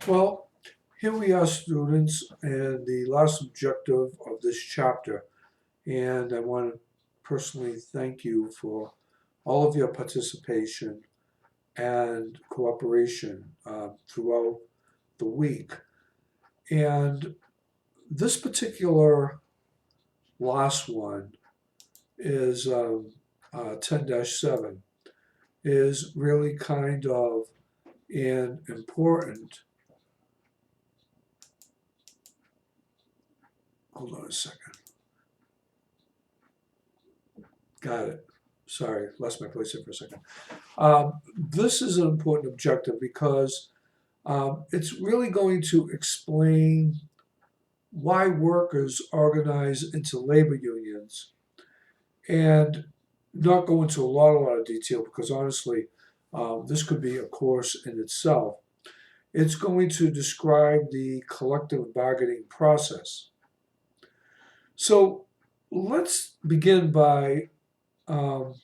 Well, here we are, students, and the last objective of this chapter. And I want to personally thank you for all of your participation and cooperation throughout the week. And this particular last one is 10-7, is really kind of an important. Hold on a second. Got it. Sorry, lost my place here for a second. This is an important objective because it's really going to explain why workers organize into labor unions and not go into a lot of detail because honestly, this could be a course in itself. It's going to describe the collective bargaining process. So let's begin by um,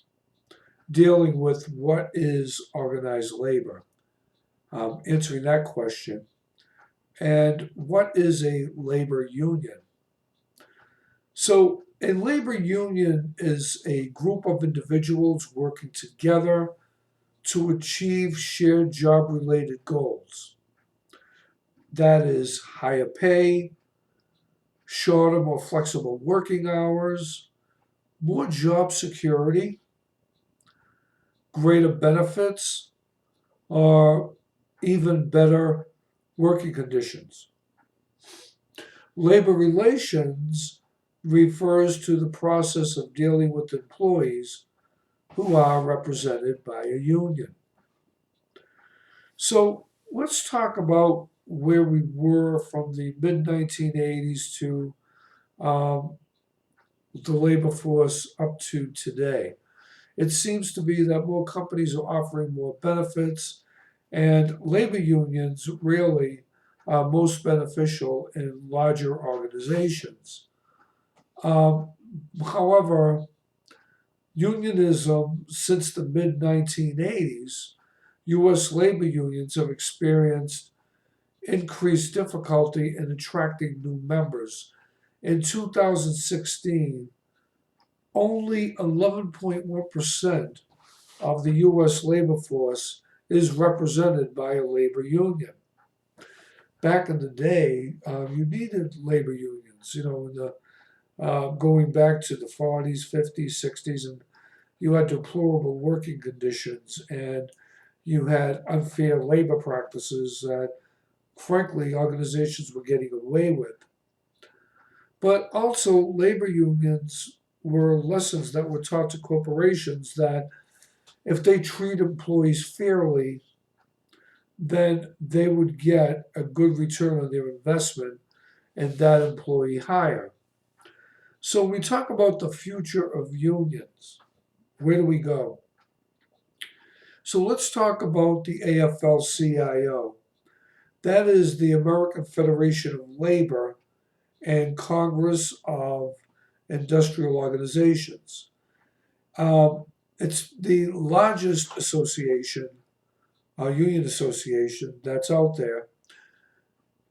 dealing with what is organized labor, answering that question. And what is a labor union? So, a labor union is a group of individuals working together to achieve shared job related goals. That is higher pay, shorter, more flexible working hours, more job security, greater benefits, or even better working conditions. Labor relations refers to the process of dealing with employees who are represented by a union. So let's talk about where we were from the mid 1980s to um, the labor force up to today. It seems to be that more companies are offering more benefits, and labor unions really are most beneficial in larger organizations. Um, However, unionism since the mid 1980s, U.S. labor unions have experienced increased difficulty in attracting new members. In 2016, only 11.1% of the U.S. labor force is represented by a labor union. Back in the day, you needed labor unions, in the going back to the 40s, 50s, 60s, and you had deplorable working conditions and you had unfair labor practices that, frankly, organizations were getting away with. But also, labor unions were lessons that were taught to corporations that if they treat employees fairly, then they would get a good return on their investment and that employee hire. So, when we talk about the future of unions, where do we go? So, let's talk about the AFL CIO. That is the American Federation of Labor and Congress of Industrial Organizations. Um, it's the largest association, union association that's out there.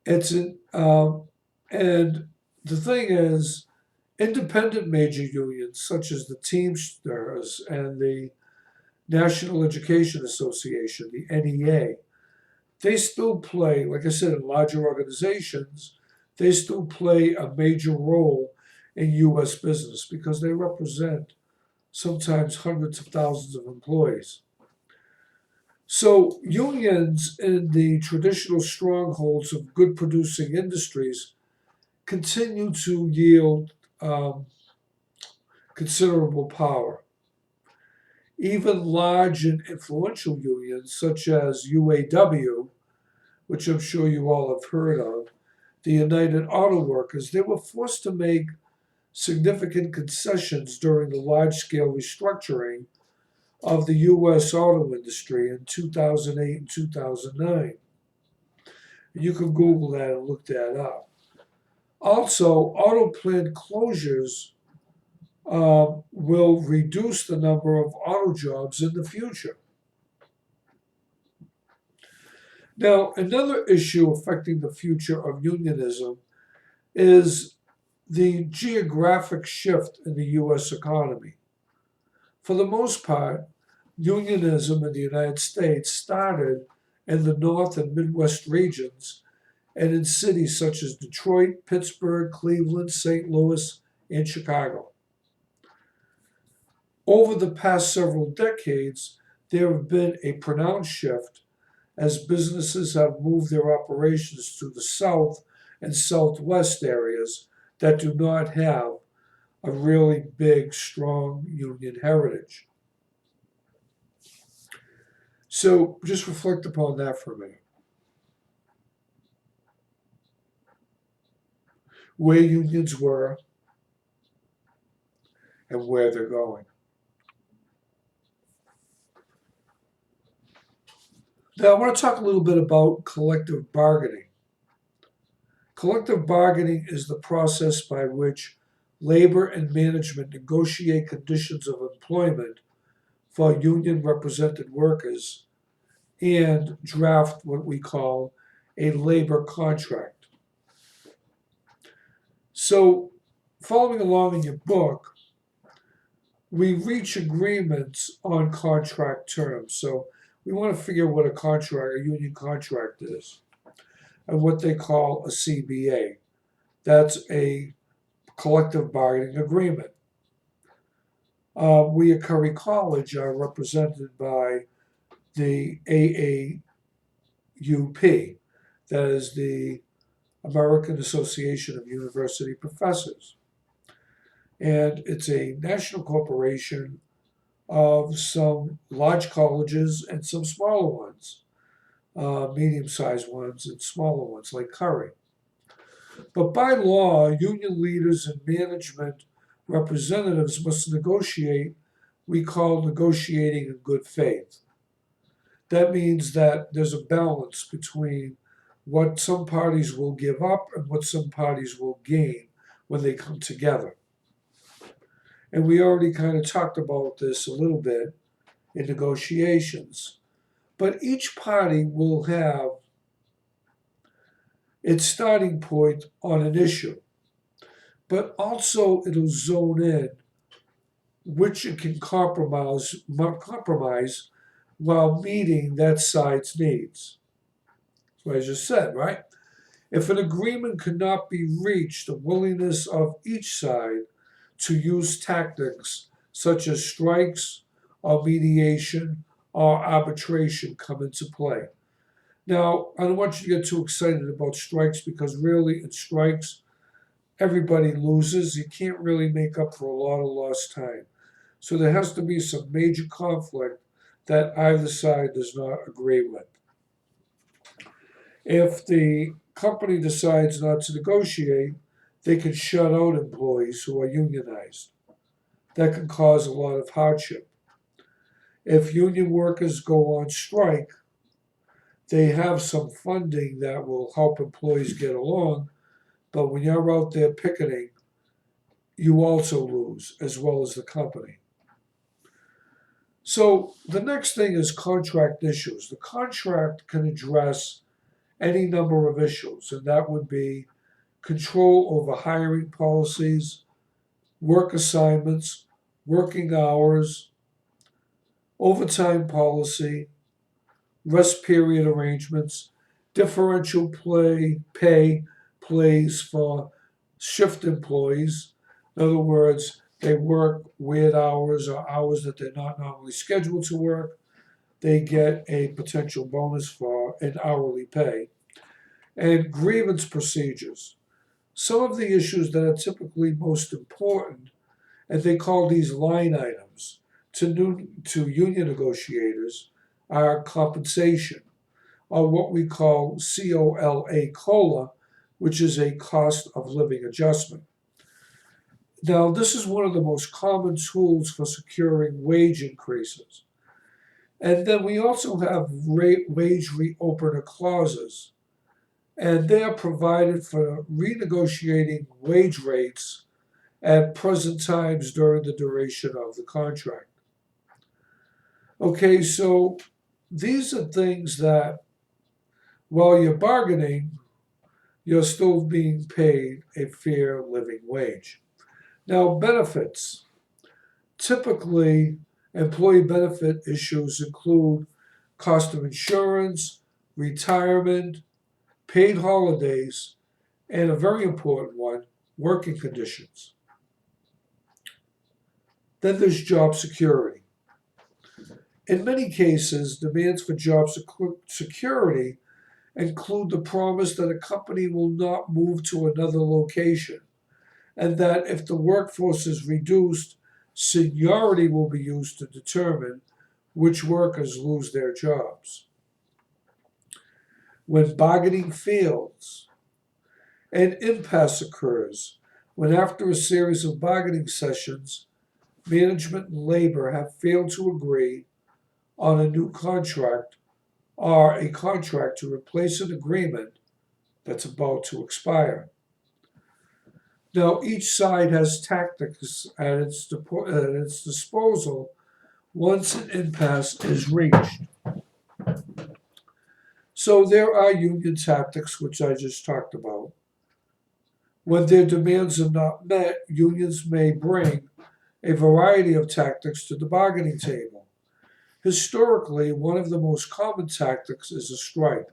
It's an, and the thing is, independent major unions such as the Teamsters and the National Education Association, the NEA, they still play, like I said, in larger organizations, they still play a major role in U.S. business because they represent sometimes hundreds of thousands of employees. So, unions in the traditional strongholds of good producing industries continue to yield considerable power. Even large and influential unions, such as UAW, which I'm sure you all have heard of, the United Auto Workers, they were forced to make significant concessions during the large scale restructuring of the U.S. auto industry in 2008 and 2009. You can Google that and look that up. Also, auto plant closures will reduce the number of auto jobs in the future. Now, another issue affecting the future of unionism is the geographic shift in the U.S. economy. For the most part, unionism in the United States started in the North and Midwest regions and in cities such as Detroit, Pittsburgh, Cleveland, St. Louis, and Chicago. Over the past several decades, there have been a pronounced shift as businesses have moved their operations to the South and Southwest areas that do not have a really big, strong union heritage. So just reflect upon that for a minute. Where unions were and where they're going. Now, I want to talk a little bit about collective bargaining. Collective bargaining is the process by which labor and management negotiate conditions of employment for union represented workers and draft what we call a labor contract. So, following along in your book, we reach agreements on contract terms. So, we want to figure what a union contract is, and what they call a CBA. That's a collective bargaining agreement. We at Curry College are represented by the AAUP, that is the American Association of University Professors. And it's a national corporation of some large colleges and some smaller ones, medium sized ones and smaller ones like Curry. But by law, union leaders and management representatives must negotiate, we call negotiating in good faith. That means that there's a balance between what some parties will give up and what some parties will gain when they come together. And we already kind of talked about this a little bit in negotiations. But each party will have its starting point on an issue, but also it'll zone in which it can compromise while meeting that side's needs. That's what I just said, right? If an agreement could not be reached, the willingness of each side to use tactics such as strikes or mediation or arbitration come into play. Now, I don't want you to get too excited about strikes because really, in strikes, everybody loses. You can't really make up for a lot of lost time. So there has to be some major conflict that either side does not agree with. If the company decides not to negotiate, they can shut out employees who are unionized. That can cause a lot of hardship. If union workers go on strike, they have some funding that will help employees get along, but when you're out there picketing, you also lose, as well as the company. So the next thing is contract issues. The contract can address any number of issues, and that would be control over hiring policies, work assignments, working hours, overtime policy, rest period arrangements, differential pay plays for shift employees. In other words, they work weird hours or hours that they're not normally scheduled to work. They get a potential bonus for an hourly pay. And grievance procedures. Some of the issues that are typically most important, and they call these line items to union negotiators, are compensation, or what we call COLA, which is a cost of living adjustment. Now, this is one of the most common tools for securing wage increases. And then we also have wage reopener clauses, and they are provided for renegotiating wage rates at present times during the duration of the contract. Okay, so these are things that While you're bargaining, you're still being paid a fair living wage. Now, benefits. Typically, employee benefit issues include cost of insurance, retirement, paid holidays, and a very important one, working conditions. Then there's job security. In many cases, demands for job security include the promise that a company will not move to another location, and that if the workforce is reduced, seniority will be used to determine which workers lose their jobs. When bargaining fails, an impasse occurs when, after a series of bargaining sessions, management and labor have failed to agree on a new contract or a contract to replace an agreement that's about to expire. Now, each side has tactics at its disposal once an impasse is reached. So, there are union tactics, which I just talked about. When their demands are not met, unions may bring a variety of tactics to the bargaining table. Historically, one of the most common tactics is a strike.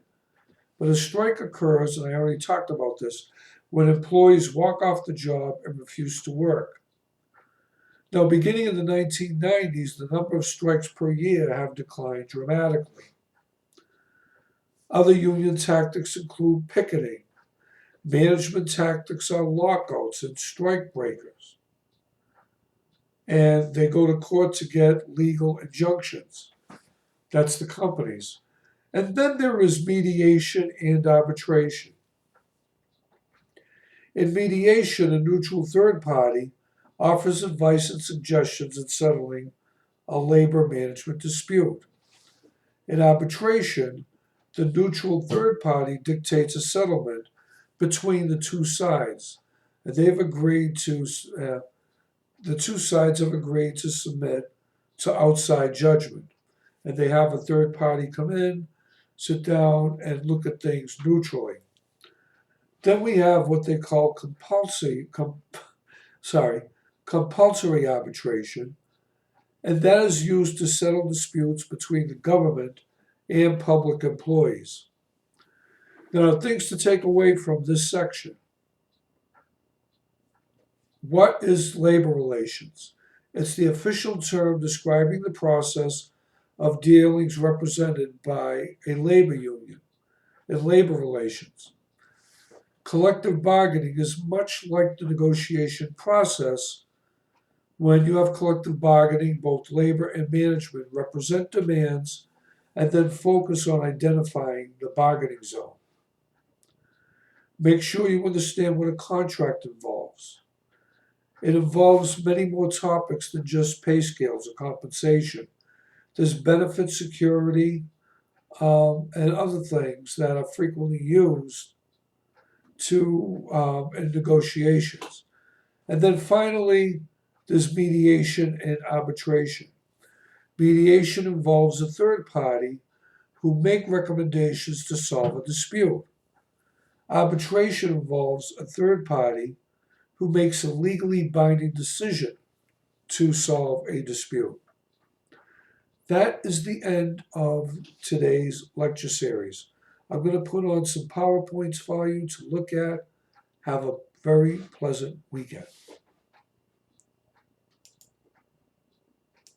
But a strike occurs, and I already talked about this, when employees walk off the job and refuse to work. Now, beginning in the 1990s, the number of strikes per year have declined dramatically. Other union tactics include picketing. Management tactics are lockouts and strike breakers. And they go to court to get legal injunctions. That's the companies. And then there is mediation and arbitration. In mediation, a neutral third party offers advice and suggestions in settling a labor management dispute. In arbitration, the neutral third party dictates a settlement between the two sides. And the two sides have agreed to submit to outside judgment. And they have a third party come in, sit down, and look at things neutrally. Then we have what they call compulsory arbitration, and that is used to settle disputes between the government and public employees. Now, things to take away from this section. What is labor relations? It's the official term describing the process of dealings represented by a labor union in labor relations. Collective bargaining is much like the negotiation process. When you have collective bargaining, both labor and management represent demands and then focus on identifying the bargaining zone. Make sure you understand what a contract involves. It involves many more topics than just pay scales or compensation. There's benefit security and other things that are frequently used in negotiations. And then finally, there's mediation and arbitration. Mediation involves a third party who make recommendations to solve a dispute. Arbitration involves a third party who makes a legally binding decision to solve a dispute. That is the end of today's lecture series. I'm going to put on some PowerPoints for you to look at. Have a very pleasant weekend.